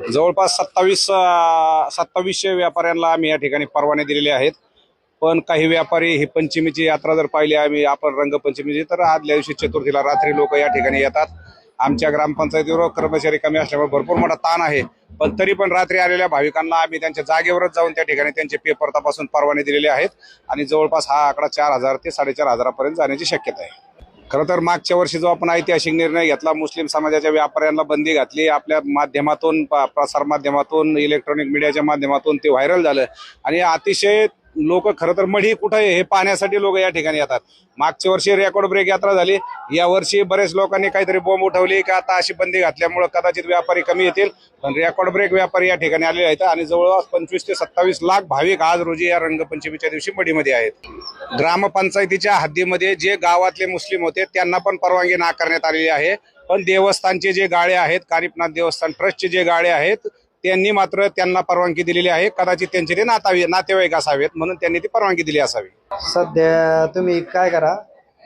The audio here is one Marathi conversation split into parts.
जवळपास 2700 व्यापाऱ्यांना आम्ही या ठिकाणी परवाने दिलेले आहेत। पण काही व्यापारी ही पंचमीची यात्रा जर पाहिली आपण रंगपंचमीची, तर आदल्या दिवशी चतुर्थीला रात्री लोक या ठिकाणी येतात। आमच्या ग्रामपंचायतीवर कर्मचारी कमी असल्यामुळे भरपूर मोठा ताण आहे, पण तरी पण रात्री आलेल्या भाविकांना आम्ही त्यांच्या जागेवरच जाऊन त्या ठिकाणी त्यांचे पेपर तपासून परवाने दिलेले आहेत आणि जवळपास हा आकडा 4000 ते 4500 पर्यंत जाण्याची शक्यता आहे। खरं तर मागच्या वर्षी जो आपण ऐतिहासिक निर्णय घेतला, मुस्लिम समाजाच्या व्यापाऱ्यांना बंदी घातली, आपल्या माध्यमातून प्रसार माध्यमातून इलेक्ट्रॉनिक मीडियाच्या माध्यमातून ते व्हायरल झालं आणि अतिशय लोक खरं तर मढी कुठं आहे हे पाहण्यासाठी लोक या ठिकाणी येतात। मागच्या वर्षी रेकॉर्ड ब्रेक यात्रा झाली, या वर्षी बरेच लोकांनी काहीतरी बॉम्ब उठवली का आता अशी बंदी घातल्यामुळे कदाचित व्यापारी कमी येतील, पण रेकॉर्ड ब्रेक व्यापारी या ठिकाणी आलेले आहेत आणि जवळपास 25 ते 27 लाख भाविक आज रोजी या रंगपंचमीच्या दिवशी मढीमध्ये आहेत। ग्रामपंचायतीच्या हद्दीमध्ये जे गावातले मुस्लिम होते त्यांना पण परवानगी नाकारण्यात आलेली आहे, पण देवस्थानचे जे गाळे आहेत, कानिफनाथ देवस्थान ट्रस्टचे जे गाळे आहेत त्यांनी मात्र त्यांना परवानगी दिलेली आहे। कदाचित त्यांचे ते नातेवाईक असावेत म्हणून त्यांनी ती परवानगी दिली असावी। सध्या तुम्ही काय करा,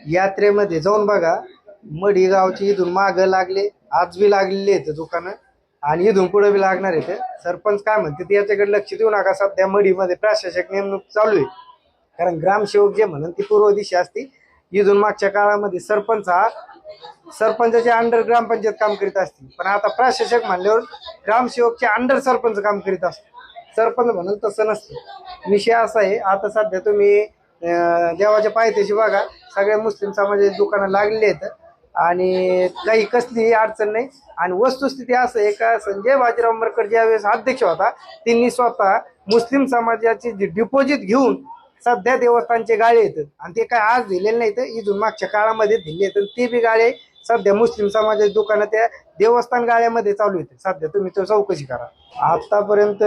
यात्रेमध्ये जाऊन बघा, मढी गावची इथून माग लागले, आज बी लागलेली आहेत दुकानं आणि इथून पुढे बी लागणार आहेत। सरपंच काय म्हणते ते याच्याकडे लक्ष देऊ नका, सध्या मढीमध्ये प्रशासक नेमणूक चालू आहे, कारण ग्रामसेवक जे म्हणून ती पूर्व दिशा असते। इथून मागच्या काळामध्ये सरपंचाच्या अंडर ग्रामपंचायत काम करीत असते, पण आता प्रशासक म्हणल्यावर ग्रामसेवकच्या अंडर सरपंच काम करीत असतो। सरपंच म्हणून तसं नसतं। विषय असा आहे, आता सध्या तुम्ही देवाच्या पायथ्याशी बघा, सगळ्या मुस्लिम समाजाची दुकानं लागलेली आहेत आणि काही कसलीही अडचण नाही। आणि वस्तुस्थिती असं आहे का, संजय बाजीराव मरकट ज्यावेळेस अध्यक्ष होता त्यांनी स्वतः मुस्लिम समाजाची डिपॉझिट घेऊन सध्या देवस्थानचे गाळे येतात आणि ते काय आज दिलेले नाही, तर इथून मागच्या काळामध्ये दिले आहेत। ते बी गाळे सध्या मुस्लिम समाजाची दुकानं त्या देवस्थान गाळ्यामध्ये चालू आहेत। सध्या तुम्ही तो चौकशी करा, आतापर्यंत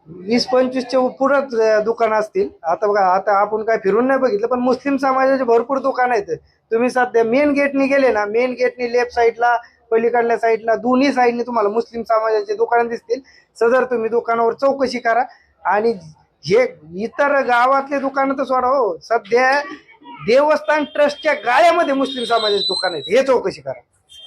20-25च्या पुढंच दुकानं असतील। आता बघा, आता आपण काय फिरून नाही बघितलं, पण मुस्लिम समाजाचे भरपूर दुकानं आहेत। तुम्ही सध्या मेन गेटनी गेले ना, मेन गेटनी लेफ्ट साईडला पलीकडल्या साईडला दोन्ही साईडनी तुम्हाला मुस्लिम समाजाचे दुकानं दिसतील। सदर तुम्ही दुकानावर चौकशी करा आणि हे इतर गावातले दुकानं तर सोडा हो, सध्या देवस्थान ट्रस्टच्या गाळ्यामध्ये मुस्लिम समाजाचे दुकान आहेत, हे चौकशी करा।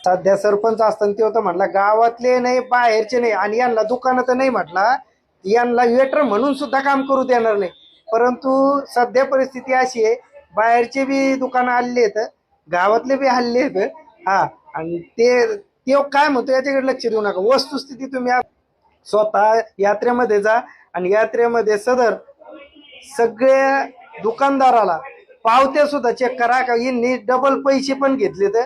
सध्या सरपंच असताना ते होतं म्हटला गावातले नाही बाहेरचे नाही, आणि यांना दुकानं तर नाही म्हटला, यांना वेटर म्हणून सुद्धा काम करू देणार नाही। परंतु सध्या परिस्थिती अशी आहे, बाहेरचे बी दुकानं आलेले आहेत, गावातले बी हल्ले आहेत। हा, आणि ते काय म्हणतो याच्याकडे लक्ष देऊ नका। वस्तुस्थिती तुम्ही स्वतः यात्रेमध्ये जा आणि यात्रेमध्ये सदर सगळ्या दुकानदाराला पावत्या सुद्धा चेक करा का यांनी डबल पैसे पण घेतले तर